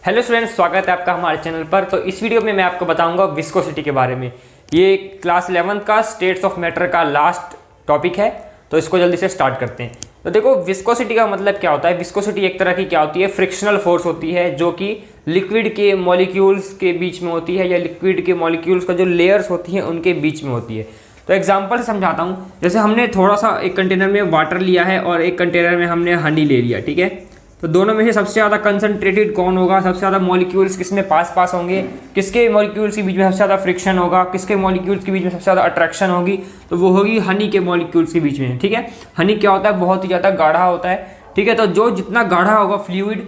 Hello students, स्वागत है आपका हमारे चैनल पर। तो इस वीडियो में मैं आपको बताऊंगा विस्कोसिटी के बारे में। ये क्लास 11 का स्टेट्स ऑफ मैटर का लास्ट टॉपिक है, तो इसको जल्दी से स्टार्ट करते हैं। तो देखो, विस्कोसिटी का मतलब क्या होता है। विस्कोसिटी एक तरह की क्या होती है, फ्रिक्शनल फोर्स होती है जो कि लिक्विड के मॉलिक्यूल्स के बीच में होती है, या लिक्विड के मॉलिक्यूल्स का जो लेयर्स होती हैं उनके बीच में होती है। तो एग्जाम्पल से समझाता हूँ। जैसे हमने थोड़ा सा एक कंटेनर में वाटर लिया है और एक कंटेनर में हमने हनी ले लिया, ठीक है। तो दोनों में से सबसे ज़्यादा कंसंट्रेटेड कौन होगा, सबसे ज़्यादा मॉलिक्यूल्स किसमें पास होंगे, किसके मॉलिक्यूल्स के बीच में सबसे ज़्यादा फ्रिक्शन होगा, किसके मॉलिक्यूल्स के बीच में सबसे ज़्यादा अट्रैक्शन होगी, तो वो होगी हनी के मॉलिक्यूल्स के बीच में, ठीक है। हनी क्या होता है, बहुत ही ज़्यादा गाढ़ा होता है, ठीक है। तो जो जितना गाढ़ा होगा फ्लूइड,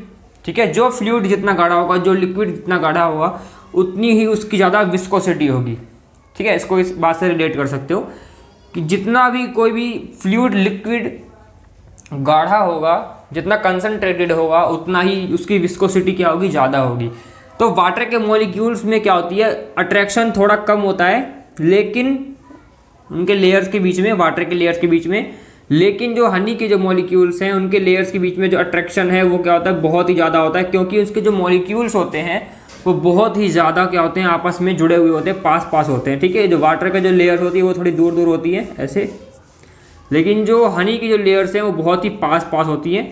ठीक है, जो फ्लूइड जितना गाढ़ा होगा, जो लिक्विड जितना गाढ़ा होगा, उतनी ही उसकी ज़्यादा विस्कोसिटी होगी, ठीक है। इसको इस बात से रिलेट कर सकते हो कि जितना भी कोई भी फ्लूइड लिक्विड गाढ़ा होगा, जितना कंसंट्रेटेड होगा, उतना ही उसकी विस्कोसिटी क्या होगी, ज़्यादा होगी। तो वाटर के मॉलिक्यूल्स में क्या होती है, अट्रैक्शन थोड़ा कम होता है, लेकिन उनके लेयर्स के बीच में, वाटर के लेयर्स के बीच में। लेकिन जो हनी के जो मॉलिक्यूल्स हैं उनके लेयर्स के बीच में जो अट्रैक्शन है वो क्या होता है, बहुत ही ज़्यादा होता है, क्योंकि उसके जो मॉलिक्यूल्स होते हैं वो बहुत ही ज़्यादा क्या होते हैं, आपस में जुड़े हुए होते हैं, पास होते हैं, ठीक है। जो वाटर के जो लेयर्स होती है वो थोड़ी दूर होती है ऐसे, लेकिन जो हनी की जो लेयर्स हैं वो बहुत ही पास होती हैं,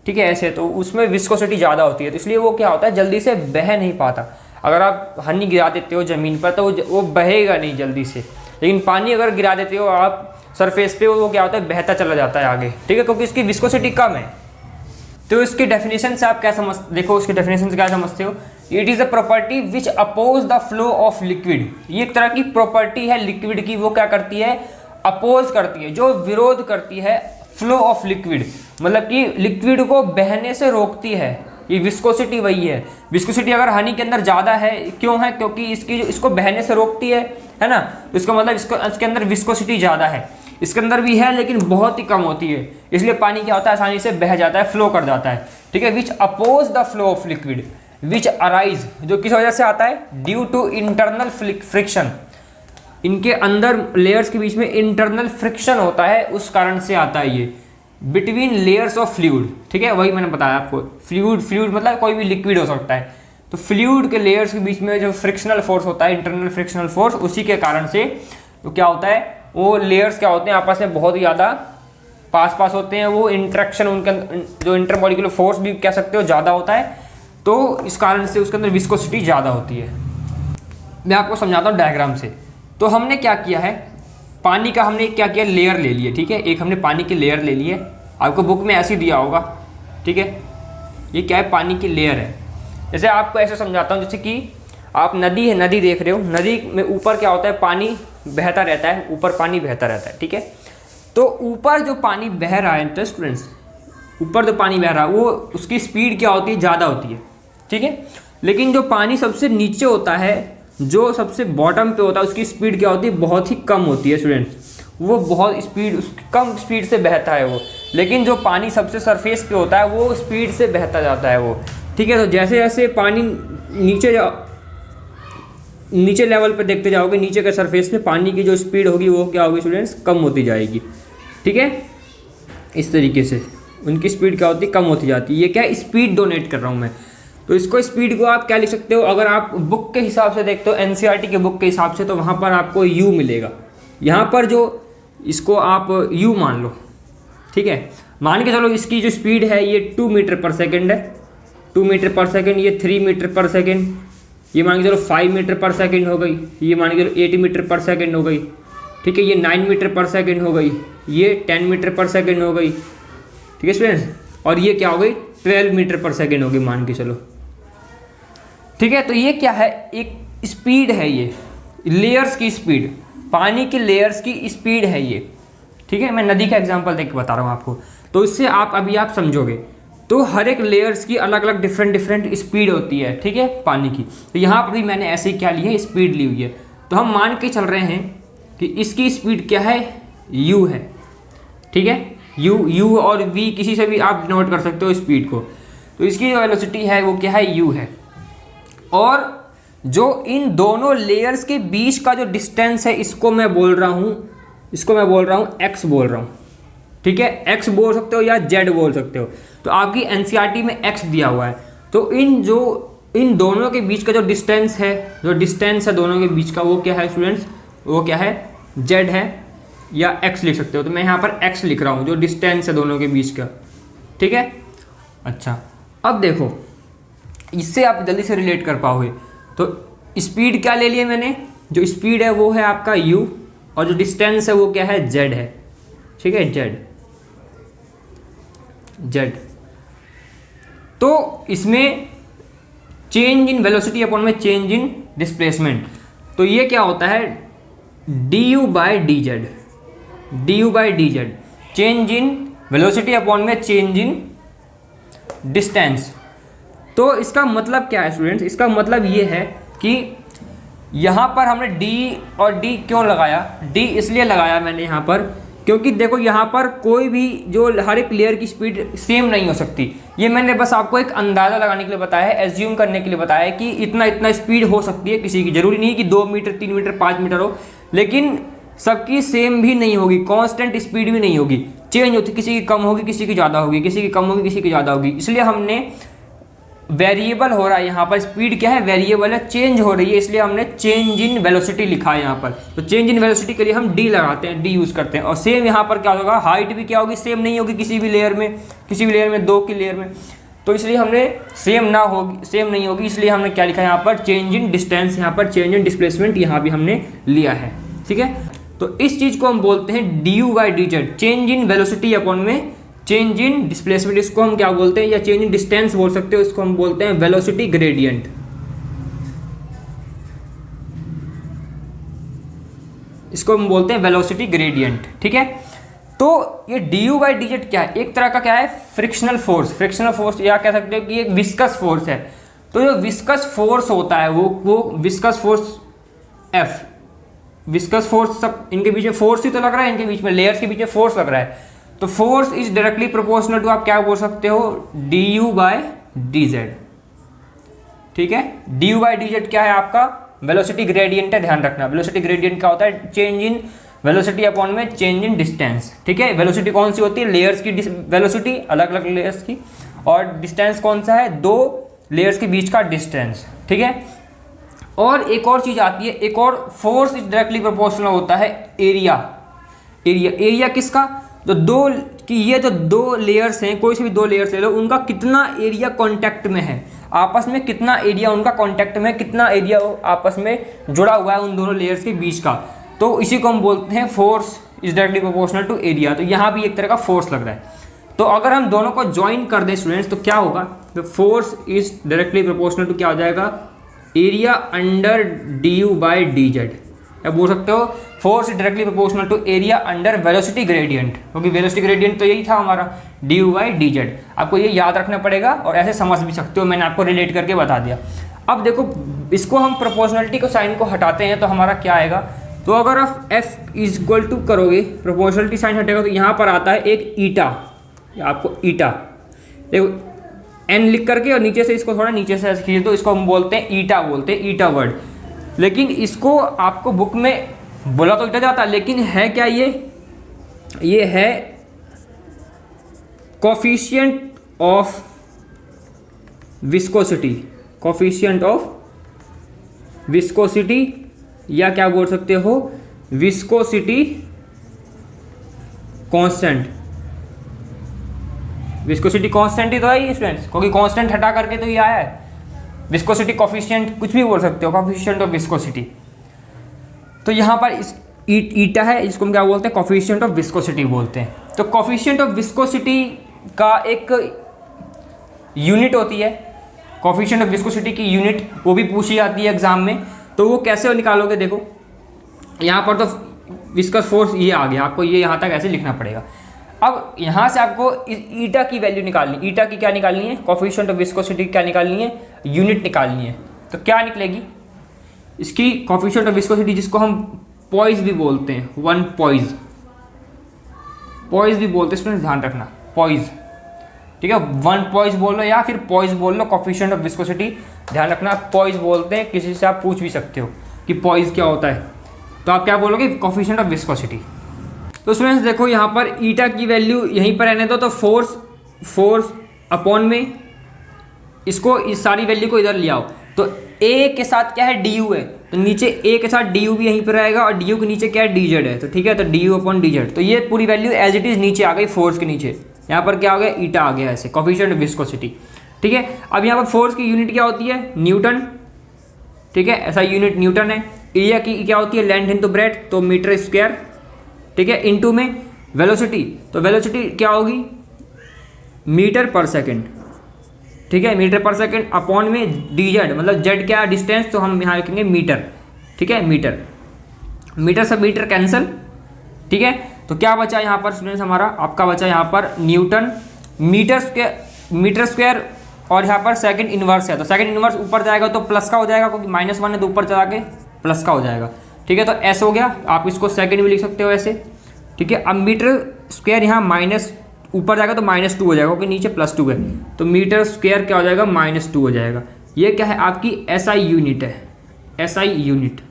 ठीक है, ऐसे। तो उसमें विस्कोसिटी ज़्यादा होती है, तो इसलिए वो क्या होता है, जल्दी से बह नहीं पाता। अगर आप हनी गिरा देते हो ज़मीन पर तो वो बहेगा नहीं जल्दी से, लेकिन पानी अगर गिरा देते हो आप सरफेस पे, वो क्या होता है, बहता चला जाता है आगे, ठीक है, क्योंकि इसकी विस्कोसिटी कम है। तो इसकी डेफिनेशन से आप क्या देखो, उसकी डेफिनेशन से क्या समझते हो, it is a property which oppose the flow of liquid. ये एक तरह की प्रॉपर्टी है लिक्विड की, वो क्या करती है, अपोज करती है, जो विरोध करती है फ्लो ऑफ लिक्विड, मतलब कि लिक्विड को बहने से रोकती है। ये विस्कोसिटी वही है। विस्कोसिटी अगर हनी के अंदर ज़्यादा है, क्यों है, क्योंकि इसको बहने से रोकती है ना। इसका मतलब इसके अंदर विस्कोसिटी ज़्यादा है। इसके अंदर भी है लेकिन बहुत ही कम होती है, इसलिए पानी क्या होता है, आसानी से बह जाता है, फ्लो कर जाता है, ठीक है। Which oppose the flow of liquid which arise, जो किस वजह से आता है, ड्यू टू इंटरनल फ्रिक्शन। इनके अंदर लेयर्स के बीच में इंटरनल फ्रिक्शन होता है, उस कारण से आता है ये, बिटवीन लेयर्स ऑफ फ्लूइड, ठीक है। वही मैंने बताया आपको, फ्लूइड मतलब कोई भी लिक्विड हो सकता है। तो फ्लूइड के लेयर्स के बीच में जो फ्रिक्शनल फोर्स होता है, इंटरनल फ्रिक्शनल फोर्स, उसी के कारण से तो क्या होता है, वो लेयर्स क्या होते हैं, आपस में बहुत ही ज़्यादा पास होते हैं। वो इंट्रैक्शन, उनके जो इंटरमॉलिक्यूलर फोर्स भी कह सकते हो ज़्यादा होता है, तो इस कारण से उसके अंदर विस्कोसिटी ज़्यादा होती है। मैं आपको समझाता हूँ डायग्राम से। तो हमने क्या किया है, पानी का हमने क्या किया, लेयर ले लिए, ठीक है। एक हमने पानी की लेयर ले ली है, आपको बुक में ऐसे ही दिया होगा, ठीक है। ये क्या है, पानी की लेयर है। जैसे आपको ऐसे समझाता हूँ, जैसे कि आप नदी है, नदी देख रहे हो, नदी में ऊपर क्या होता है, पानी बहता रहता है, ऊपर पानी बहता रहता है, ठीक है। तो ऊपर जो पानी बह रहा है, तो स्टूडेंट्स, ऊपर जो पानी बह रहा है वो उसकी स्पीड क्या होती है, ज़्यादा होती है, ठीक है। लेकिन जो पानी सबसे नीचे होता है, जो सबसे बॉटम पे होता है, उसकी स्पीड क्या होती है, बहुत ही कम होती है स्टूडेंट्स। वो बहुत स्पीड, कम स्पीड से बहता है वो। लेकिन जो पानी सबसे सरफेस पे होता है वो स्पीड से बहता जाता है वो, ठीक है। तो जैसे जैसे पानी नीचे लेवल पे देखते जाओगे, नीचे के सरफेस पे पानी की जो स्पीड होगी वो क्या होगी स्टूडेंट्स, कम होती जाएगी, ठीक है। इस तरीके से उनकी स्पीड क्या होती है, कम होती जाती है। ये क्या स्पीड डोनेट कर रहा हूँ मैं। तो इसको स्पीड को आप क्या लिख सकते हो, अगर आप बुक के हिसाब से देखते हो, एनसीईआरटी के बुक के हिसाब से, तो वहाँ पर आपको यू मिलेगा। यहाँ पर जो इसको आप यू मान लो, ठीक है। मान के चलो इसकी जो स्पीड है ये 2 मीटर पर सेकेंड है, 2 मीटर पर सेकेंड, ये 3 मीटर पर सेकेंड, ये मान के चलो 5 मीटर पर सेकेंड हो गई, ये मान के चलो 8 मीटर पर सेकेंड हो गई, ठीक है। ये 9 मीटर पर सेकेंड हो गई, ये 10 मीटर पर सेकेंड हो गई, ठीक है स्टूडेंट्स। और ये क्या हो गई, 12 मीटर पर सेकेंड होगी, मान के चलो, ठीक है। तो ये क्या है, एक स्पीड है, ये लेयर्स की स्पीड, पानी के लेयर्स की स्पीड है ये, ठीक है। मैं नदी का एग्जांपल देख के बता रहा हूँ आपको, तो इससे आप समझोगे। तो हर एक लेयर्स की अलग अलग डिफरेंट स्पीड होती है, ठीक है, पानी की। तो यहाँ पर भी मैंने ऐसे ही क्या ली है, स्पीड ली हुई है। तो हम मान के चल रहे हैं कि इसकी स्पीड क्या है, यू है, ठीक है। यू और वी किसी से भी आप डिनोट कर सकते हो स्पीड को। तो इसकी जो वेलोसिटी है वो क्या है, यू है। और जो इन दोनों लेयर्स के बीच का जो डिस्टेंस है, इसको मैं बोल रहा हूँ एक्स बोल रहा हूँ, ठीक है। एक्स बोल सकते हो या जेड बोल सकते हो। तो आपकी एनसीईआरटी में एक्स दिया हुआ है। तो इन जो इन दोनों के बीच का जो डिस्टेंस है दोनों के बीच का, वो क्या है स्टूडेंट्स, वो क्या है, z है, या x लिख सकते हो। तो मैं यहाँ पर x लिख रहा हूँ, जो डिस्टेंस है दोनों के बीच का, ठीक है। अच्छा, अब देखो इससे आप जल्दी से रिलेट कर पाओगे। तो स्पीड क्या ले लिए मैंने, जो स्पीड है वो है आपका u, और जो डिस्टेंस है वो क्या है, z है, ठीक है, z। तो इसमें चेंज इन वेलोसिटी अपॉन में चेंज इन डिस्प्लेसमेंट, तो ये क्या होता है, du by D Z, change in velocity upon में चेंज इन डिस्टेंस। तो इसका मतलब क्या है स्टूडेंट्स, इसका मतलब ये है कि यहाँ पर हमने d और d क्यों लगाया, d इसलिए लगाया मैंने यहाँ पर क्योंकि देखो यहाँ पर कोई भी जो हर एक लेयर की स्पीड सेम नहीं हो सकती। ये मैंने बस आपको एक अंदाज़ा लगाने के लिए बताया है, एज्यूम करने के लिए बताया है कि इतना स्पीड हो सकती है किसी की, जरूरी नहीं कि 2 मीटर 3 मीटर 5 मीटर हो, लेकिन सबकी सेम भी नहीं होगी, कांस्टेंट स्पीड भी नहीं होगी, चेंज होती, किसी की कम होगी, किसी की ज़्यादा होगी, किसी की कम होगी, किसी की ज़्यादा होगी। इसलिए हमने वेरिएबल हो रहा है यहाँ पर, स्पीड क्या है, वेरिएबल है, चेंज हो रही है, इसलिए हमने चेंज इन वेलोसिटी लिखा है यहाँ पर। तो चेंज इन वेलोसिटी के लिए हम डी लगाते हैं, डी यूज़ करते हैं। और सेम यहाँ पर क्या होगा, हाइट भी क्या होगी, सेम नहीं होगी किसी भी लेयर में, 2 की लेयर में, तो इसलिए हमने सेम नहीं होगी, इसलिए हमने क्या लिखा है यहाँ पर, चेंज इन डिस्टेंस, यहाँ पर चेंज इन डिस्प्लेसमेंट यहाँ भी हमने लिया है, ठीक है। तो इस चीज़ को हम बोलते हैं D U by D Z, change in velocity upon में चेंज इन डिस्प्लेसमेंट। इसको हम क्या बोलते हैं, या चेंज इन डिस्टेंस बोल सकते हो, इसको हम बोलते हैं वेलोसिटी ग्रेडियंट। इसको हम बोलते हैं वेलोसिटी ग्रेडियंट, ठीक है। तो ये D U by D Z क्या है, एक तरह का क्या है, फ्रिक्शनल फोर्स, या कह सकते हो कि एक विस्कस फोर्स है। तो जो विस्कस फोर्स होता है वो viscous force F, viscous force, सब इनके बीच में फोर्स ही तो लग रहा है, इनके बीच में लेयर्स के बीच में फोर्स लग रहा है। तो force is directly proportional to, आप क्या बोल सकते हो, D U by D Z, ठीक है। D U by D Z क्या है आपका, वेलोसिटी ग्रेडियंट है, ध्यान रखना। वेलोसिटी ग्रेडियंट क्या होता है, चेंज इन वेलोसिटी अपॉन में चेंज इन डिस्टेंस, ठीक है। वेलोसिटी कौन सी होती है, लेयर्स की वेलोसिटी, अलग अलग लेयर्स की, और डिस्टेंस कौन सा है, 2 लेयर्स के बीच का डिस्टेंस, ठीक है। और एक और चीज आती है, एक और फोर्स इज डायरेक्टली प्रोपोर्शनल होता है एरिया किसका, तो ये जो 2 लेयर्स हैं, कोई से भी 2 लेयर्स ले लो, उनका कितना एरिया कांटेक्ट में है, आपस में कितना एरिया उनका कांटेक्ट में, कितना एरिया आपस में जुड़ा हुआ है उन दोनों लेयर्स के बीच का, तो इसी को हम बोलते हैं force is directly proportional to area. तो यहाँ भी एक तरह का फोर्स लग रहा है। तो अगर हम दोनों को ज्वाइन कर दें स्टूडेंट्स, तो क्या होगा, तो force is directly proportional to क्या हो जाएगा, area under D U by D Z, या बोल सकते हो force is directly proportional to area under velocity gradient, क्योंकि वेलोसिटी ग्रेडियंट तो यही था हमारा, D U by D Z. आपको ये याद रखना पड़ेगा और ऐसे समझ भी सकते हो, मैंने आपको रिलेट करके बता दिया। अब देखो इसको हम प्रोपोर्शनलिटी को साइन को हटाते हैं तो हमारा क्या आएगा, तो अगर आप एफ इज इक्वल टू करोगे, प्रोपोर्शनलिटी साइन हटेगा तो यहाँ पर आता है एक ईटा, आपको ईटा देखो एन लिख करके, और नीचे से इसको थोड़ा नीचे से खींच दो, इसको हम बोलते हैं ईटा, बोलते हैं ईटा वर्ड। लेकिन इसको आपको बुक में बोला तो ईटा जाता, लेकिन है क्या ये है coefficient of viscosity, coefficient of viscosity, या क्या बोल सकते हो, विस्कोसिटी कांस्टेंट। विस्कोसिटी कांस्टेंट ही तो है ये स्टूडेंट्स, क्योंकि कांस्टेंट हटा करके तो ये आया है। विस्कोसिटी कोफिशिएंट कुछ भी बोल सकते हो, कोफिशिएंट ऑफ विस्कोसिटी। तो यहाँ पर इस ईटा है, इसको हम क्या बोलते हैं, कोफिशिएंट ऑफ विस्कोसिटी बोलते हैं। तो कोफिशिएंट ऑफ विस्कोसिटी का एक यूनिट होती है, कोफिशिएंट ऑफ विस्कोसिटी की यूनिट, वो भी पूछी जाती है एग्जाम में। तो वो कैसे निकालोगे, देखो यहाँ पर तो विस्कस फोर्स ये आ गया, आपको ये यहाँ तक ऐसे लिखना पड़ेगा। अब यहाँ से आपको ईटा की वैल्यू निकालनी, ईटा की क्या निकालनी है, कोफिशिएंट ऑफ विस्कोसिटी क्या निकालनी है, यूनिट निकालनी है। तो क्या निकलेगी इसकी, कोफिशिएंट ऑफ विस्कोसिटी, जिसको हम पॉइज भी बोलते हैं, 1 पॉइज भी बोलते हैं स्टूडेंट्स, ध्यान रखना, पॉइज, ठीक है। 1 पॉइज बोल लो या फिर पॉइज बोल लो, कोफिशिएंट ऑफ विस्कोसिटी, ध्यान रखना पॉइज बोलते हैं। किसी से आप पूछ भी सकते हो कि पॉइज क्या होता है, तो आप क्या बोलोगे, कोफिशिएंट ऑफ विस्कोसिटी। तो स्टूडेंट्स देखो यहाँ पर ईटा की वैल्यू यहीं पर रहने दो, तो फोर्स अपॉन में इसको इस सारी वैल्यू को इधर ले आओ, तो a के साथ क्या है du है, तो नीचे a के साथ du भी यहीं पर रहेगा और du के नीचे क्या है dz है, तो ठीक है, तो du/dz, तो ये पूरी वैल्यू एज इट इज नीचे आ गई फोर्स के नीचे। यहाँ पर क्या आ गया, ईटा आ गया ऐसे, कोफिशिएंट ऑफ विस्कोसिटी। ठीक है, अब यहाँ पर फोर्स की यूनिट क्या होती है, न्यूटन। ठीक है, ऐसा यूनिट न्यूटन है। एरिया की क्या होती है, लेंथ इनटू ब्रेड्थ, तो मीटर स्क्वायर। ठीक है, इनटू में वेलोसिटी, तो वेलोसिटी क्या होगी, मीटर पर सेकंड। ठीक है, मीटर पर सेकंड अपॉन में dz, मतलब z क्या है डिस्टेंस, तो हम यहाँ लिखेंगे मीटर। ठीक है, मीटर, मीटर से मीटर कैंसिल। ठीक है, तो क्या बचा यहाँ पर स्टूडेंट्स, हमारा आपका बचा यहाँ पर न्यूटन मीटर स्क्वायर और यहाँ पर सेकंड इनवर्स है, तो सेकंड इनवर्स ऊपर जाएगा तो प्लस का हो जाएगा, क्योंकि -1 है तो ऊपर चला के प्लस का हो जाएगा। ठीक है, तो ऐसे हो गया, आप इसको सेकंड में लिख सकते हो ऐसे। ठीक है, अब मीटर स्क्वायर यहाँ माइनस ऊपर जाएगा तो -2 हो जाएगा, क्योंकि नीचे +2 है, तो मीटर स्क्वायर क्या हो जाएगा, -2 हो जाएगा। ये क्या है, आपकी SI यूनिट है, SI यूनिट।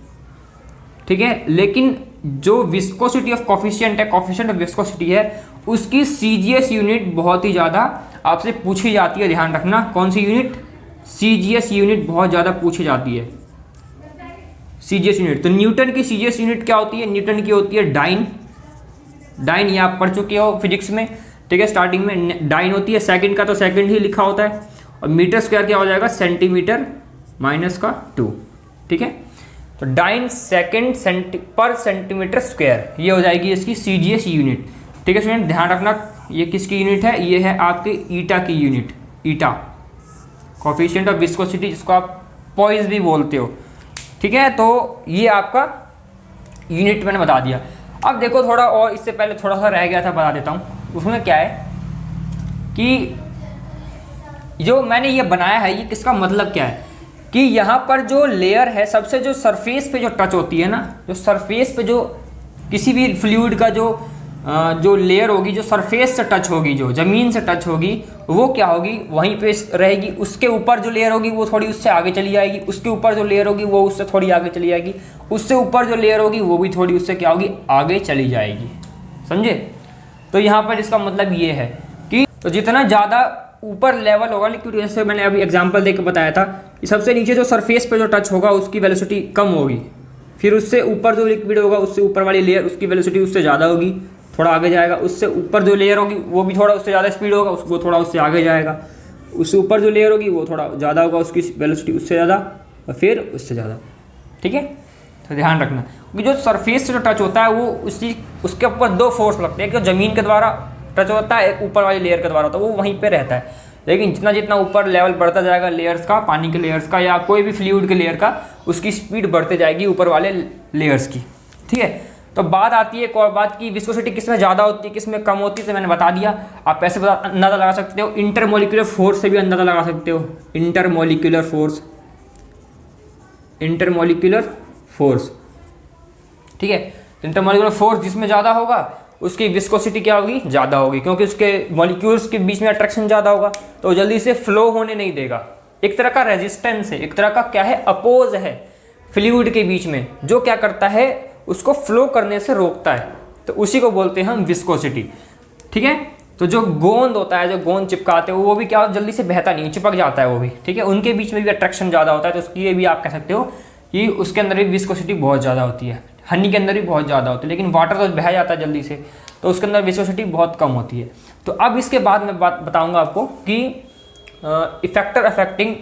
ठीक है, लेकिन जो विस्कोसिटी ऑफ कोफिशिएंट है, कोफिशिएंट ऑफ विस्कोसिटी है, उसकी CGS यूनिट बहुत ही ज़्यादा आपसे पूछी जाती है, ध्यान रखना। कौन सी यूनिट, CGS यूनिट बहुत ज़्यादा पूछी जाती है, CGS यूनिट। तो न्यूटन की CGS यूनिट क्या होती है, न्यूटन की होती है डाइन। डाइन ये आप पढ़ चुके हो फिजिक्स में। ठीक है, स्टार्टिंग में डाइन होती है, सेकंड का तो सेकंड ही लिखा होता है, और मीटर स्क्वायर क्या हो जाएगा, सेंटीमीटर -2। ठीक है, तो डाइन सेकंड पर सेंटीमीटर स्क्वायर, ये हो जाएगी इसकी CGS यूनिट। ठीक है स्टूडेंट, ध्यान रखना, ये किसकी यूनिट है, ये है आपके ईटा की unit, eta, coefficient of viscosity, जिसको आप पॉइज भी बोलते हो। ठीक है, तो ये आपका यूनिट मैंने बता दिया। अब देखो थोड़ा और, इससे पहले थोड़ा सा रह गया था, बता देता हूँ। उसमें क्या है कि जो मैंने ये बनाया है, ये किसका मतलब क्या है कि यहाँ पर जो लेयर है, सबसे जो सरफेस पे जो टच होती है ना, जो सरफेस पे जो किसी भी फ्लूइड का जो लेयर होगी, जो सरफेस से टच होगी, जो ज़मीन से टच होगी, वो क्या होगी, वहीं पे रहेगी। उसके ऊपर जो लेयर होगी वो थोड़ी उससे आगे चली जाएगी, उसके ऊपर जो लेयर होगी वो उससे थोड़ी आगे चली जाएगी, उससे ऊपर जो लेयर होगी वो भी थोड़ी उससे क्या होगी, आगे चली जाएगी। समझे? तो यहाँ पर इसका मतलब ये है कि तो जितना ज़्यादा ऊपर लेवल होगा लिक्विड, जैसे मैंने अभी एग्जांपल देकर बताया था कि सबसे नीचे जो सरफेस पे जो टच होगा उसकी वेलोसिटी कम होगी, फिर उससे ऊपर जो लिक्विड होगा, उससे ऊपर वाली लेयर, उसकी वेलोसिटी उससे ज़्यादा होगी, थोड़ा आगे जाएगा। उससे ऊपर जो लेयर होगी वो भी थोड़ा उससे ज़्यादा स्पीड होगा, उसको थोड़ा उससे आगे जाएगा। उससे ऊपर जो लेयर होगी वो थोड़ा ज़्यादा होगा, उसकी वेलोसिटी उससे ज़्यादा, और फिर उससे ज़्यादा। ठीक है, तो ध्यान रखना कि जो सरफेस से जो टच होता है वो उसके ऊपर दो फोर्स लगते हैं, एक जो ज़मीन के द्वारा टच होता है, एक ऊपर वाली लेयर के द्वारा होता है, वो वहीं पे रहता है। लेकिन जितना जितना ऊपर लेवल बढ़ता जाएगा लेयर्स का, पानी के लेयर्स का या कोई भी फ्लूइड के लेयर का, उसकी स्पीड बढ़ते जाएगी ऊपर वाले लेयर्स की। ठीक है, तो बात आती है एक और बात की विस्कोसिटी किस में ज़्यादा होती है, किस में कम होती है, तो मैंने बता दिया। आप ऐसे अंदाज़ा लगा सकते हो, इंटरमोलिकुलर फोर्स से भी अंदाज़ा लगा सकते हो। Intermolecular force, intermolecular force. ठीक है, इंटरमोलिकुलर फोर्स जिसमें ज़्यादा होगा उसकी विस्कोसिटी क्या होगी, ज़्यादा होगी, क्योंकि उसके मॉलिक्यूल्स के बीच में अट्रैक्शन ज़्यादा होगा, तो जल्दी से फ्लो होने नहीं देगा। एक तरह का रेजिस्टेंस है, एक तरह का क्या है, अपोज है फ्लूइड के बीच में, जो क्या करता है, उसको फ्लो करने से रोकता है। तो उसी को बोलते हैं हम विस्कोसिटी। ठीक है, तो जो गोंद होता है, जो गोंद चिपकाते हैं, वो भी क्या जल्दी से बहता नहीं, चिपक जाता है वो भी। ठीक है, उनके बीच में भी अट्रैक्शन ज़्यादा होता है, तो उसके लिए भी आप कह सकते हो कि उसके अंदर भी विस्कोसिटी बहुत ज़्यादा होती है। हनी के अंदर भी बहुत ज़्यादा होती है, लेकिन वाटर तो बह जाता है जल्दी से, तो उसके अंदर विस्कोसिटी बहुत कम होती है। तो अब इसके बाद मैं बात बताऊंगा आपको कि इफेक्टर अफेक्टिंग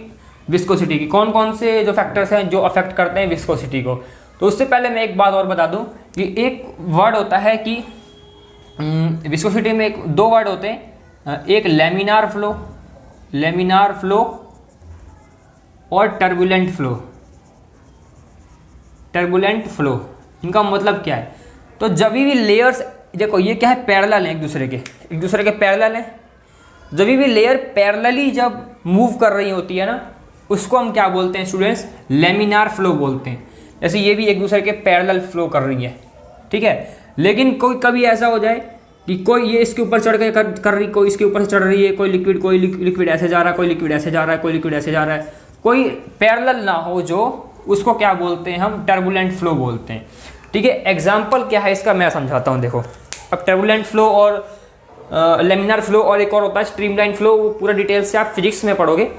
विस्कोसिटी की, कौन कौन से जो फैक्टर्स हैं जो अफेक्ट करते हैं विस्कोसिटी को। तो उससे पहले मैं एक बात और बता दूं कि एक वर्ड होता है कि विस्कोसिटी में दो वर्ड होते हैं, एक लेमिनार फ्लो और टर्बुलेंट फ्लो। इनका मतलब क्या है, तो जब भी लेयर्स, देखो ये क्या है, पैरेलल है एक दूसरे के पैरेलल है। जब भी लेयर पैरेलली जब मूव कर रही होती है ना, उसको हम क्या बोलते हैं स्टूडेंट्स, लेमिनार फ्लो बोलते हैं। जैसे ये भी एक दूसरे के पैरेलल फ्लो कर रही है। ठीक है, लेकिन कोई कभी ऐसा हो जाए कि कोई ये इसके ऊपर चढ़ के कर रही, कोई इसके ऊपर से चढ़ रही है, कोई लिक्विड ऐसे जा रहा है, कोई लिक्विड ऐसे जा रहा है, कोई लिक्विड ऐसे जा रहा है, कोई पैरेलल ना हो, जो उसको क्या बोलते हैं हम, टर्बुलेंट फ्लो बोलते हैं। ठीक है, एग्जाम्पल क्या है इसका मैं समझाता हूँ। देखो, अब टर्बुलेंट फ्लो और लेमिनार फ्लो और एक और होता है स्ट्रीमलाइन फ्लो, वो पूरा डिटेल से आप फिजिक्स में पढ़ोगे।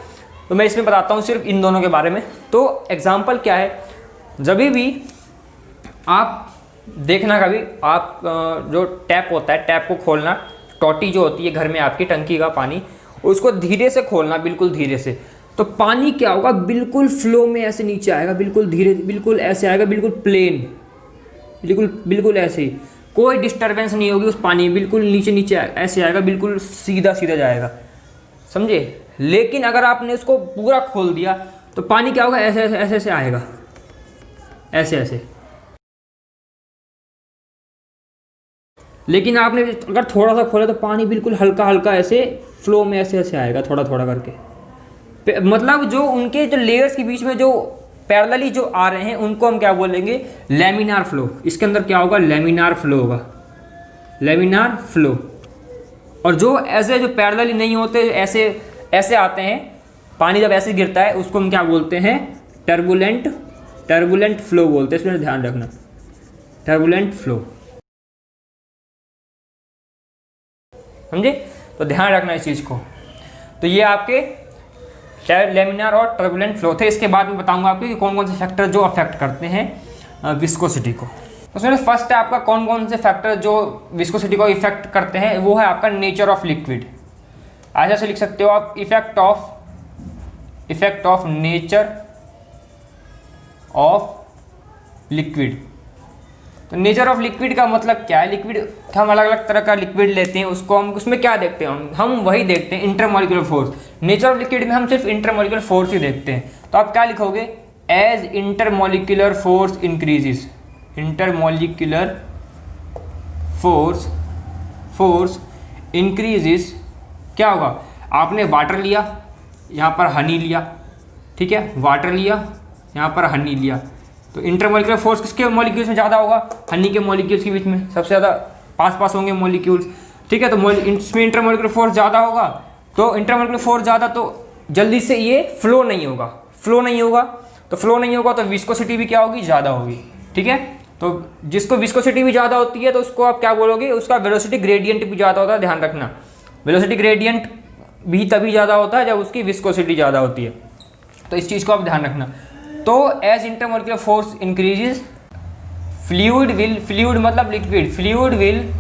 तो मैं इसमें बताता हूँ सिर्फ इन दोनों के बारे में। तो एग्जाम्पल क्या है, जब भी आप देखना, कभी आप जो टैप होता है, टैप को खोलना, टोटी जो होती है घर में आपकी टंकी का पानी, उसको धीरे से खोलना, बिल्कुल धीरे से, तो पानी क्या होगा, बिल्कुल फ्लो में ऐसे नीचे आएगा, बिल्कुल धीरे, बिल्कुल ऐसे आएगा, बिल्कुल प्लेन, बिल्कुल ऐसे ही, कोई डिस्टर्बेंस नहीं होगी उस पानी, बिल्कुल नीचे नीचे ऐसे आएगा, बिल्कुल सीधा सीधा जाएगा, समझे। लेकिन अगर आपने उसको पूरा खोल दिया तो पानी क्या होगा, ऐसे ऐसे ऐसे ऐसे आएगा, ऐसे ऐसे। लेकिन आपने अगर थोड़ा सा खोला तो पानी बिल्कुल हल्का हल्का ऐसे फ्लो में ऐसे ऐसे आएगा, थोड़ा थोड़ा करके। मतलब जो उनके जो लेयर्स के बीच में जो पैरेलली जो आ रहे हैं उनको हम क्या बोलेंगे, लैमिनार फ्लो। इसके अंदर क्या होगा, लैमिनार फ्लो होगा, लैमिनार फ्लो। और जो ऐसे जो पैरेलली नहीं होते, ऐसे ऐसे आते हैं, पानी जब ऐसे गिरता है उसको हम क्या बोलते हैं, टर्बुलेंट फ्लो बोलते हैं। इसमें ध्यान रखना, टर्बुलेंट फ्लो, समझे। तो ध्यान रखना इस चीज़ को। तो ये आपके लैमिनार और टर्बुलेंट फ्लो थे। इसके बाद मैं बताऊंगा आपको कि कौन कौन से फैक्टर जो अफेक्ट करते हैं विस्कोसिटी को। उसमें फर्स्ट है आपका कौन कौन से फैक्टर जो विस्कोसिटी को इफेक्ट करते हैं, वो है आपका नेचर ऑफ लिक्विड। ऐसे से लिख सकते हो आप, effect of nature of liquid. तो नेचर ऑफ लिक्विड का मतलब क्या है, लिक्विड हम अलग अलग तरह का लिक्विड लेते हैं, उसको हम उसमें क्या देखते हैं, हम वही देखते हैं intermolecular force. Nature of liquid में हम सिर्फ इंटरमॉलिक्यूलर फोर्स ही देखते हैं। तो आप क्या लिखोगे, as intermolecular force increases, intermolecular force increases, क्या होगा, आपने वाटर लिया, यहाँ पर हनी लिया, ठीक है, वाटर लिया, यहाँ पर हनी लिया, तो इंटरमॉलिक्यूलर फोर्स किसके मॉलिक्यूल्स में ज़्यादा होगा, हनी के मॉलिक्यूल्स के बीच में सबसे ज़्यादा पास होंगे मॉलिक्यूल्स, ठीक है। तो इसमें इंटरमॉलिक्यूलर फोर्स ज़्यादा होगा, तो इंटरमॉलिक्यूलर फोर्स ज़्यादा, तो जल्दी से ये फ्लो नहीं होगा, फ्लो नहीं होगा तो विस्कोसिटी भी क्या होगी, ज़्यादा होगी, ठीक है। तो जिसको विस्कोसिटी भी ज़्यादा होती है तो उसको आप क्या बोलोगे, उसका वेलोसिटी ग्रेडियंट भी ज़्यादा होता है। ध्यान रखना, वेलोसिटी ग्रेडियंट भी तभी ज़्यादा होता है जब उसकी विस्कोसिटी ज़्यादा होती है। तो इस चीज़ को आप ध्यान रखना। तो as intermolecular force increases, fluid मतलब liquid, fluid will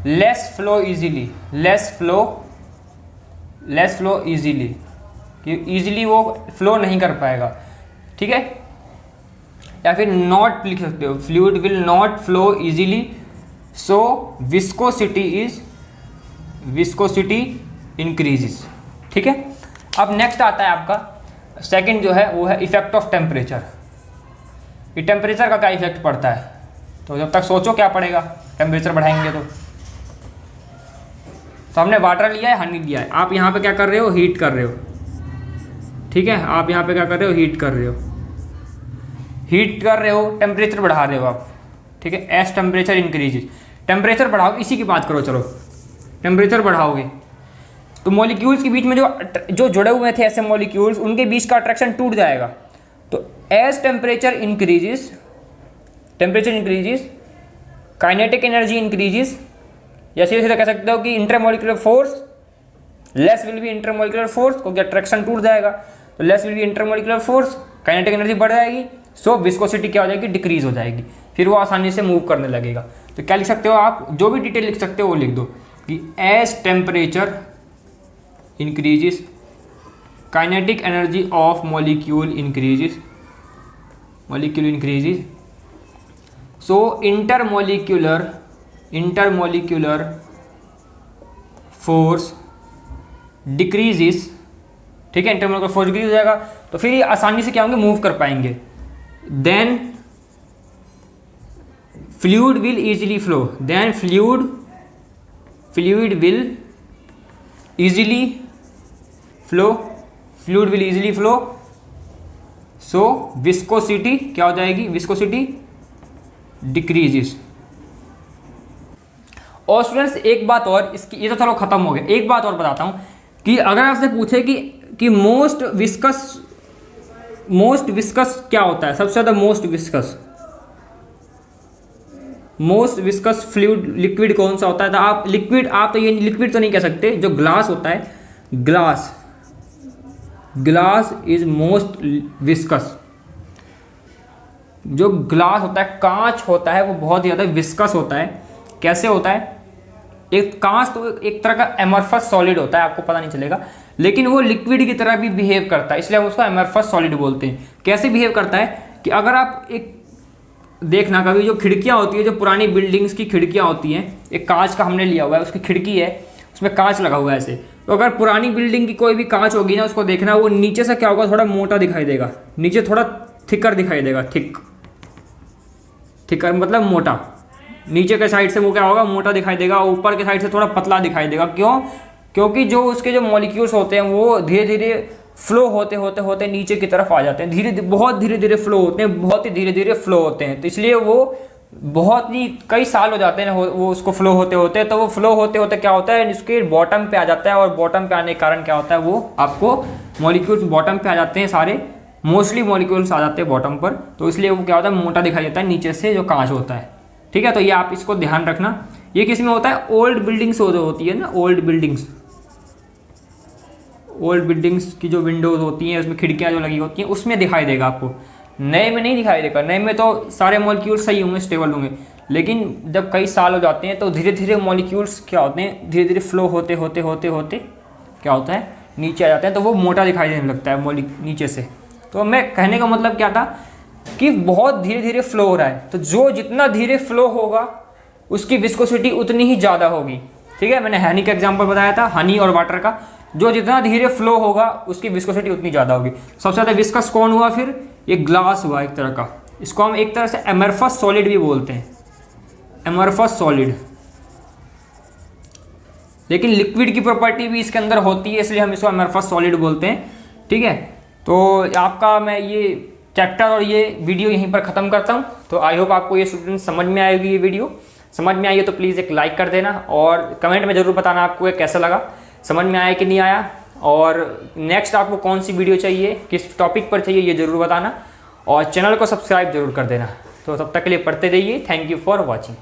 less flow easily, कि इजीली वो फ्लो नहीं कर पाएगा, ठीक है। या फिर नॉट लिख सकते हो, fluid will not flow easily, so viscosity increases, ठीक है। अब नेक्स्ट आता है आपका सेकंड जो है वो है इफेक्ट ऑफ टेम्परेचर। ये टेम्परेचर का क्या इफेक्ट पड़ता है, तो जब तक सोचो क्या पड़ेगा, टेम्परेचर बढ़ाएंगे तो हमने वाटर लिया है, हनी लिया है, आप यहाँ पे क्या कर रहे हो, हीट कर रहे हो, ठीक है। आप यहाँ पे क्या कर रहे हो, हीट कर रहे हो, टेम्परेचर बढ़ा रहे हो आप, ठीक है। एज टेम्परेचर इंक्रीजेज, टेम्परेचर बढ़ाओ, इसी की बात करो, चलो टेम्परेचर बढ़ाओगे तो मॉलिक्यूल्स के बीच में जो जुड़े हुए थे ऐसे मॉलिक्यूल्स, उनके बीच का अट्रैक्शन टूट जाएगा। तो as temperature increases kinetic energy increases, या सीधे कह सकते हो कि intermolecular force less will be intermolecular force, क्योंकि अट्रैक्शन टूट जाएगा तो less will be intermolecular force, kinetic energy बढ़ जाएगी, सो विस्कोसिटी क्या हो जाएगी, डिक्रीज हो जाएगी, फिर वो आसानी से मूव करने लगेगा। तो क्या लिख सकते हो आप, जो भी डिटेल लिख सकते हो वो लिख दो कि as temperature increases, kinetic energy of molecule increases, so intermolecular force decreases, ठीक है, इंटरमोलिक्यूलर फोर्स डिक्रीज हो जाएगा, तो फिर ये आसानी से क्या होंगे, मूव कर पाएंगे। Then fluid will easily flow, fluid will easily flow, so viscosity क्या हो जाएगी, viscosity decreases। और स्टूडेंट्स एक बात और, इसकी ये तो चलो खत्म हो गया, एक बात और बताता हूँ कि अगर आपसे पूछे कि मोस्ट विस्कस क्या होता है, सबसे ज़्यादा मोस्ट विस्कस फ्लूइड लिक्विड कौन सा होता है, तो आप लिक्विड, आप तो ये लिक्विड तो नहीं कह सकते, जो ग्लास होता है, glass glass is most viscous. जो ग्लास होता है, कांच होता है, वो बहुत ज़्यादा विस्कस होता है। कैसे होता है? एक कांच तो एक तरह का एमरफस सॉलिड होता है, आपको पता नहीं चलेगा, लेकिन वो लिक्विड की तरह भी बिहेव करता है, इसलिए हम उसको एमरफस सॉलिड बोलते हैं। कैसे बिहेव करता है कि अगर आप एक देखना, कभी जो खिड़कियाँ होती है, जो पुरानी बिल्डिंग्स की खिड़कियाँ होती हैं, एक कांच का हमने लिया हुआ है, उसकी खिड़की है, उसमें कांच लगा हुआ है ऐसे, तो अगर पुरानी बिल्डिंग की कोई भी कांच होगी ना, उसको देखना, वो नीचे से क्या होगा, थोड़ा मोटा दिखाई देगा, नीचे थोड़ा थिकर दिखाई देगा, थिकर मतलब मोटा, नीचे के साइड से वो क्या होगा, मोटा दिखाई देगा, ऊपर के साइड से थोड़ा पतला दिखाई देगा। क्यों? क्योंकि जो उसके जो मॉलिक्यूल्स होते हैं वो धीरे धीरे फ्लो होते होते होते नीचे की तरफ आ जाते हैं, बहुत धीरे धीरे फ्लो होते हैं, बहुत ही धीरे धीरे फ्लो होते हैं, तो इसलिए वो बहुत ही कई साल हो जाते हैं वो उसको फ्लो होते होते, तो वो फ्लो होते होते क्या होता है, इसके बॉटम पे आ जाता है, और बॉटम पे आने के कारण क्या होता है, वो आपको मॉलिक्यूल्स बॉटम पे आ जाते हैं, सारे मोस्टली मॉलिक्यूल्स आ जाते हैं बॉटम पर, तो इसलिए वो क्या होता है, मोटा दिखाई देता है नीचे से जो कांच होता है। ठीक है, तो ये आप इसको ध्यान रखना। ये किस में होता है? ओल्ड बिल्डिंग्स होती है ना, ओल्ड बिल्डिंग्स की जो विंडोज होती हैं, उसमें खिड़कियाँ जो लगी होती हैं, उसमें दिखाई देगा आपको, नए में नहीं दिखाई देगा। नए में तो सारे मॉलिक्यूल्स सही होंगे, स्टेबल होंगे, लेकिन जब कई साल हो जाते हैं तो धीरे धीरे मॉलिक्यूल्स क्या होते हैं, धीरे धीरे फ्लो होते होते होते होते क्या होता है, नीचे आ जाते हैं, तो वो मोटा दिखाई देने लगता है नीचे से। तो मैं कहने का मतलब क्या था कि बहुत धीरे धीरे फ्लो हो रहा है, तो जो जितना धीरे फ्लो होगा उसकी विस्कोसिटी उतनी ही ज़्यादा होगी। ठीक है, मैंने हनी का एग्जांपल बताया था, हनी और वाटर का, जो जितना धीरे फ्लो होगा उसकी विस्कोसिटी उतनी ज़्यादा होगी। सबसे ज़्यादा विस्कस कौन हुआ? फिर ये ग्लास हुआ एक तरह का, इसको हम एक तरह से एमरफस सॉलिड भी बोलते हैं, एमरफस सॉलिड। लेकिन लिक्विड की प्रॉपर्टी भी इसके अंदर होती है, इसलिए हम इसको एमरफस सॉलिड बोलते हैं। ठीक है, तो आपका मैं ये चैप्टर और ये वीडियो यहीं पर ख़त्म करता हूँ। तो आई होप आपको ये स्टूडेंट समझ में आएगी, ये वीडियो समझ में आई है तो प्लीज़ एक लाइक कर देना, और कमेंट में ज़रूर बताना आपको ये कैसा लगा, समझ में आया कि नहीं आया, और नेक्स्ट आपको कौन सी वीडियो चाहिए, किस टॉपिक पर चाहिए, ये ज़रूर बताना, और चैनल को सब्सक्राइब जरूर कर देना। तो तब तक के लिए पढ़ते रहिए। Thank you for watching.